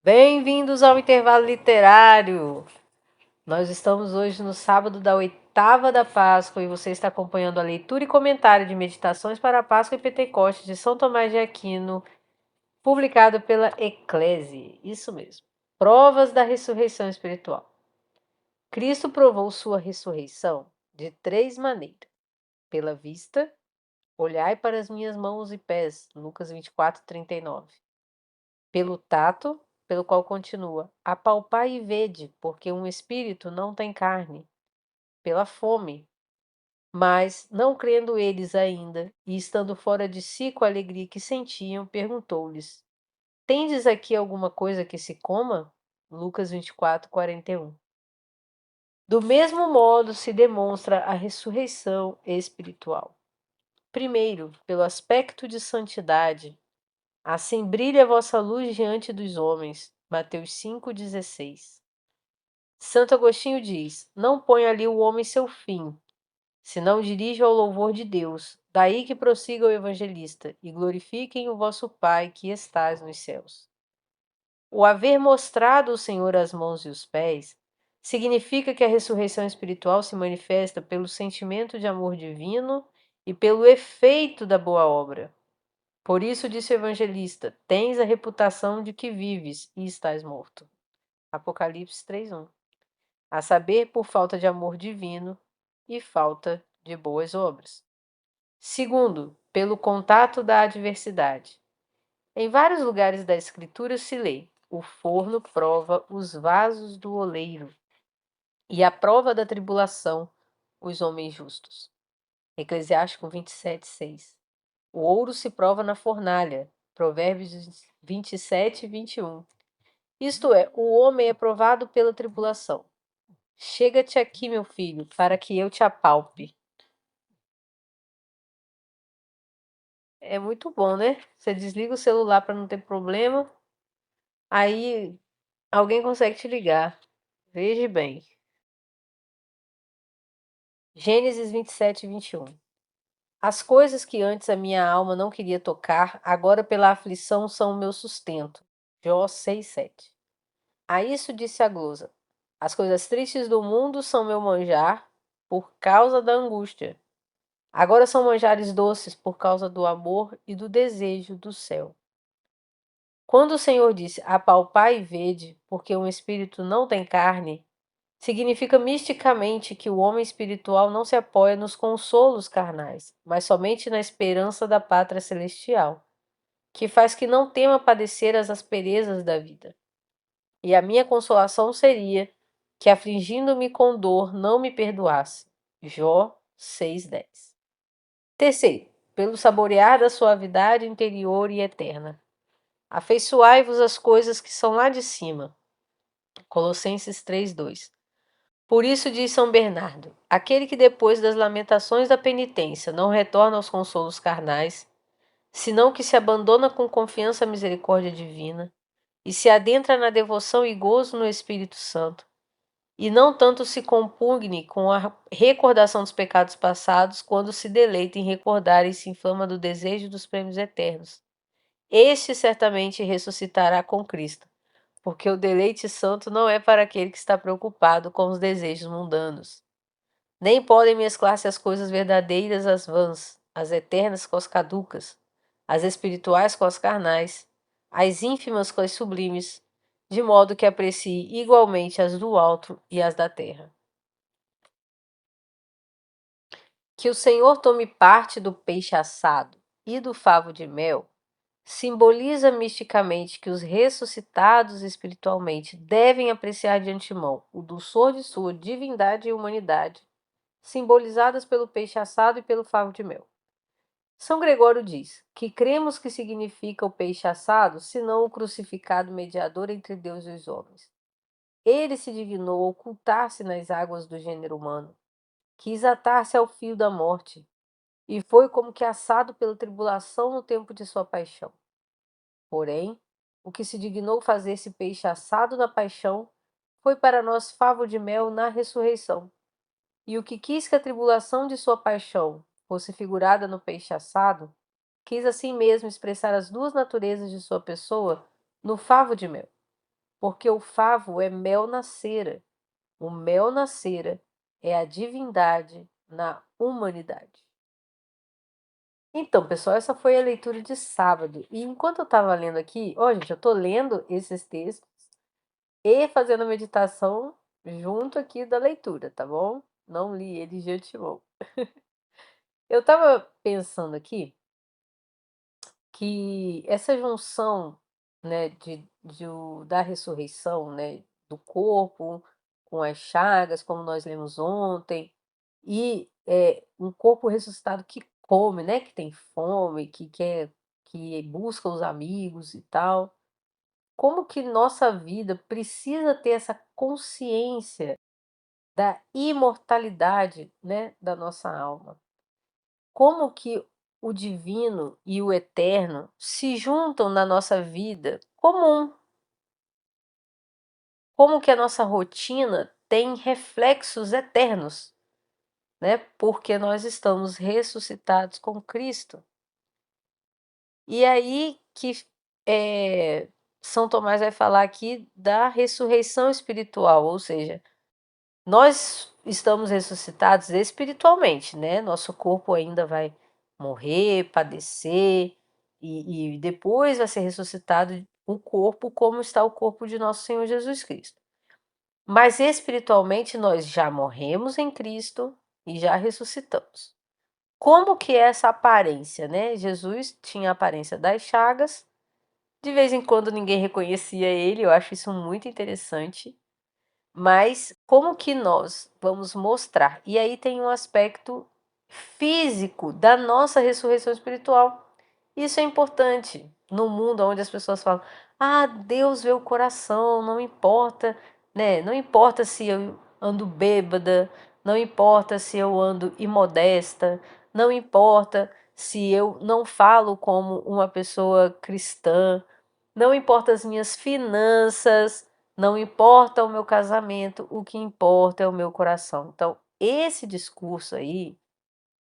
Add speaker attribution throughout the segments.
Speaker 1: Bem-vindos ao intervalo literário. Nós estamos hoje no sábado da oitava da Páscoa e você está acompanhando a leitura e comentário de Meditações para a Páscoa e Pentecostes de São Tomás de Aquino, publicado pela Eclésia. Isso mesmo. Provas da ressurreição espiritual. Cristo provou sua ressurreição de três maneiras: pela vista, olhai para as minhas mãos e pés, Lucas 24:39. Pelo tato, pelo qual continua: apalpai e vede, porque um espírito não tem carne. Pela fome, mas, não crendo eles ainda, e estando fora de si com a alegria que sentiam, perguntou-lhes: Tendes aqui alguma coisa que se coma? Lucas 24:41. Do mesmo modo se demonstra a ressurreição espiritual. Primeiro, pelo aspecto de santidade. Assim brilha a vossa luz diante dos homens. Mateus 5,16. Santo Agostinho diz: Não põe ali o homem seu fim, senão dirija ao louvor de Deus. Daí que prossiga o evangelista, e glorifiquem o vosso Pai que estás nos céus. O haver mostrado o Senhor as mãos e os pés significa que a ressurreição espiritual se manifesta pelo sentimento de amor divino e pelo efeito da boa obra. Por isso disse o evangelista: Tens a reputação de que vives e estás morto. Apocalipse 3:1. A saber, por falta de amor divino e falta de boas obras. Segundo, pelo contato da adversidade. Em vários lugares da Escritura se lê: o forno prova os vasos do oleiro, e a prova da tribulação os homens justos. Eclesiástico 27:6. O ouro se prova na fornalha. Provérbios 27:21. Isto é, o homem é provado pela tribulação. Chega-te aqui, meu filho, para que eu te apalpe. É muito bom, né? Você desliga o celular para não ter problema, aí alguém consegue te ligar. Veja bem. Gênesis 27:21. As coisas que antes a minha alma não queria tocar, agora pela aflição são o meu sustento. Jó 6:7. A isso disse a glosa: As coisas tristes do mundo são meu manjar por causa da angústia. Agora são manjares doces por causa do amor e do desejo do céu. Quando o Senhor disse: Apalpai e vede, porque um espírito não tem carne, significa misticamente que o homem espiritual não se apoia nos consolos carnais, mas somente na esperança da pátria celestial, que faz que não tema padecer as asperezas da vida. E a minha consolação seria que, afligindo-me com dor, não me perdoasse. Jó 6:10. Terceiro, pelo saborear da suavidade interior e eterna. Afeiçoai-vos às coisas que são lá de cima. Colossenses 3:2. Por isso diz São Bernardo: aquele que depois das lamentações da penitência não retorna aos consolos carnais, senão que se abandona com confiança à misericórdia divina e se adentra na devoção e gozo no Espírito Santo, e não tanto se compugne com a recordação dos pecados passados, quando se deleita em recordar e se inflama do desejo dos prêmios eternos. Este certamente ressuscitará com Cristo, porque o deleite santo não é para aquele que está preocupado com os desejos mundanos. Nem podem mesclar-se as coisas verdadeiras às vãs, as eternas com as caducas, as espirituais com as carnais, as ínfimas com as sublimes, de modo que aprecie igualmente as do alto e as da terra. Que o Senhor tome parte do peixe assado e do favo de mel simboliza misticamente que os ressuscitados espiritualmente devem apreciar de antemão o dulçor de sua divindade e humanidade, simbolizadas pelo peixe assado e pelo favo de mel. São Gregório diz que cremos que significa o peixe assado, senão o crucificado mediador entre Deus e os homens. Ele se dignou ocultar-se nas águas do gênero humano, quis atar-se ao fio da morte, e foi como que assado pela tribulação no tempo de sua paixão. Porém, o que se dignou fazer esse peixe assado na paixão foi para nós favo de mel na ressurreição. E o que quis que a tribulação de sua paixão fosse figurada no peixe assado, quis assim mesmo expressar as duas naturezas de sua pessoa no favo de mel. porque o favo é mel na cera. O mel na cera é a divindade na humanidade. Então, pessoal, essa foi a leitura de sábado. E enquanto eu estava lendo aqui, ó, gente, eu estou lendo esses textos e fazendo a meditação junto aqui da leitura, tá bom? Não li eles de antemão. Eu estava pensando aqui que essa junção, né, da ressurreição, né, do corpo com as chagas, como nós lemos ontem, e um corpo ressuscitado que come, né, que tem fome, que quer, que busca os amigos e tal. Como que nossa vida precisa ter essa consciência da imortalidade, né, da nossa alma? Como que o divino e o eterno se juntam na nossa vida comum? Como que a nossa rotina tem reflexos eternos, né? Porque nós estamos ressuscitados com Cristo. E aí que São Tomás vai falar aqui da ressurreição espiritual, ou seja, nós estamos ressuscitados espiritualmente, né? Nosso corpo ainda vai morrer, padecer, e depois vai ser ressuscitado o corpo como está o corpo de nosso Senhor Jesus Cristo. Mas espiritualmente nós já morremos em Cristo e já ressuscitamos. Como que é essa aparência, né? Jesus tinha a aparência das chagas, de vez em quando ninguém reconhecia ele, eu acho isso muito interessante. Mas como que nós vamos mostrar? E aí tem um aspecto físico da nossa ressurreição espiritual. Isso é importante no mundo onde as pessoas falam: "Ah, Deus vê o coração, não importa, né? Não importa se eu ando bêbada, não importa se eu ando imodesta, não importa se eu não falo como uma pessoa cristã, não importa as minhas finanças, não importa o meu casamento, o que importa é o meu coração." Então, esse discurso aí,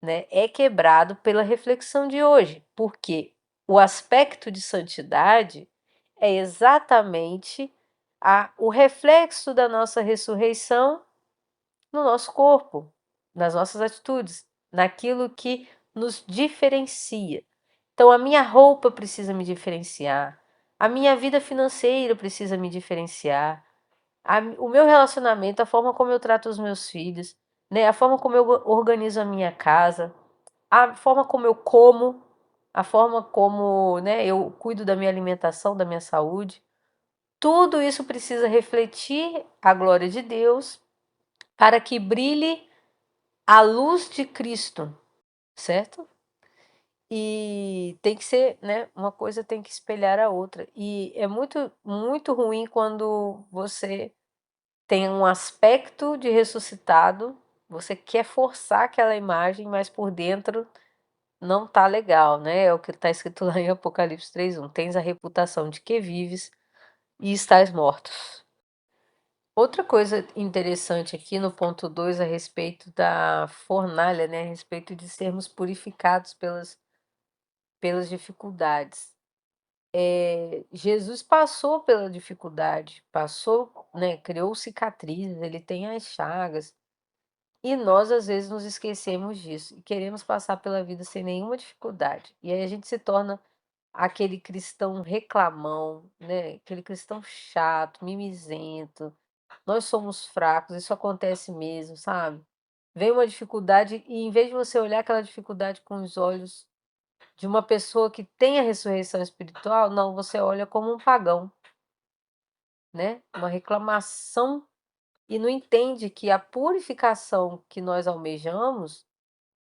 Speaker 1: né, é quebrado pela reflexão de hoje, porque o aspecto de santidade é exatamente o reflexo da nossa ressurreição no nosso corpo, nas nossas atitudes, naquilo que nos diferencia. Então, a minha roupa precisa me diferenciar, a minha vida financeira precisa me diferenciar, o meu relacionamento, a forma como eu trato os meus filhos, né, a forma como eu organizo a minha casa, a forma como eu como, a forma como, né, eu cuido da minha alimentação, da minha saúde. Tudo isso precisa refletir a glória de Deus para que brilhe a luz de Cristo, certo? E tem que ser, né, uma coisa tem que espelhar a outra. E é muito, muito ruim quando você tem um aspecto de ressuscitado, você quer forçar aquela imagem, mas por dentro não tá legal, né? É o que está escrito lá em Apocalipse 3:1. Tens a reputação de que vives e estás mortos. Outra coisa interessante aqui no ponto 2 a respeito da fornalha, né? A respeito de sermos purificados pelas dificuldades. Jesus passou pela dificuldade, passou, né? Criou cicatrizes, ele tem as chagas. E nós, às vezes, nos esquecemos disso e queremos passar pela vida sem nenhuma dificuldade. E aí a gente se torna aquele cristão reclamão, né? Aquele cristão chato, mimizento. Nós somos fracos, isso acontece mesmo, sabe? Vem uma dificuldade e em vez de você olhar aquela dificuldade com os olhos de uma pessoa que tem a ressurreição espiritual, não, você olha como um pagão, né? Uma reclamação e não entende que a purificação que nós almejamos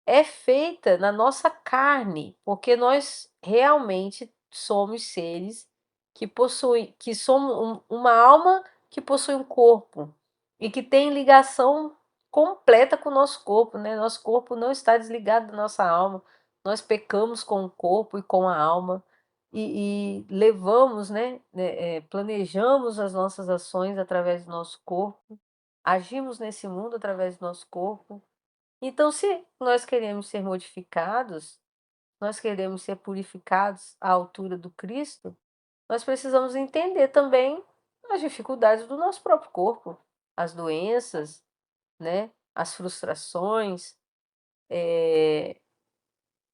Speaker 1: é feita na nossa carne, porque nós realmente somos seres que somos uma alma que possui um corpo e que tem ligação completa com o nosso corpo, né? Nosso corpo não está desligado da nossa alma. Nós pecamos com o corpo e com a alma e levamos, né, planejamos as nossas ações através do nosso corpo, agimos nesse mundo através do nosso corpo. Então, se nós queremos ser modificados, nós queremos ser purificados à altura do Cristo, nós precisamos entender também as dificuldades do nosso próprio corpo, as doenças, né? As frustrações,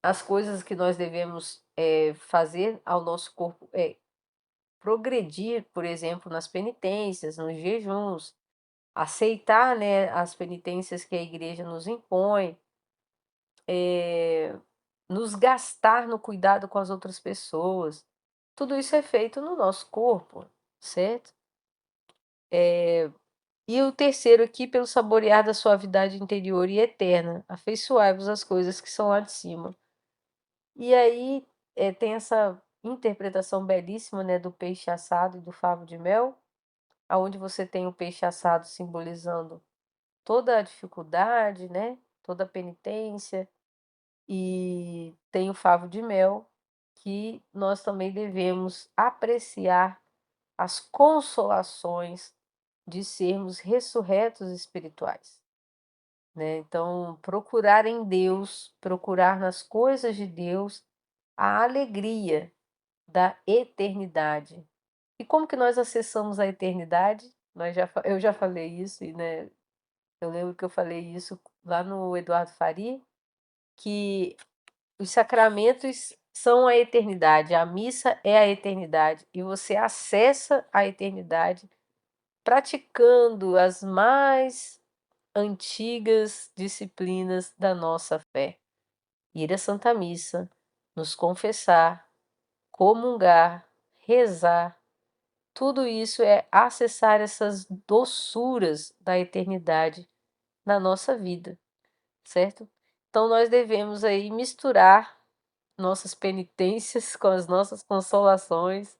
Speaker 1: as coisas que nós devemos fazer ao nosso corpo progredir, por exemplo, nas penitências, nos jejuns, aceitar, né, as penitências que a igreja nos impõe, nos gastar no cuidado com as outras pessoas. Tudo isso é feito no nosso corpo, certo? E o terceiro aqui, pelo saborear da suavidade interior e eterna, afeiçoai-vos às coisas que são lá de cima. E aí tem essa interpretação belíssima, né, do peixe assado e do favo de mel, aonde você tem o peixe assado simbolizando toda a dificuldade, né, toda a penitência, e tem o favo de mel, que nós também devemos apreciar as consolações de sermos ressurretos espirituais, né? Então, procurar em Deus, procurar nas coisas de Deus a alegria da eternidade. E como que nós acessamos a eternidade? Eu já falei isso, e, né, eu lembro que eu falei isso lá no Eduardo Faria, que os sacramentos são a eternidade, a missa é a eternidade, e você acessa a eternidade praticando as mais antigas disciplinas da nossa fé. Ir à Santa Missa, nos confessar, comungar, rezar, tudo isso é acessar essas doçuras da eternidade na nossa vida, certo? Então nós devemos aí misturar nossas penitências com as nossas consolações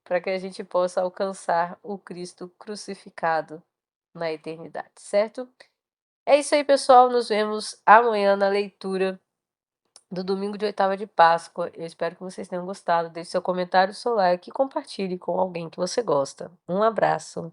Speaker 1: para que a gente possa alcançar o Cristo crucificado na eternidade, certo? É isso aí, pessoal. Nos vemos amanhã na leitura do domingo de oitava de Páscoa. Eu espero que vocês tenham gostado. Deixe seu comentário, seu like e compartilhe com alguém que você gosta. Um abraço.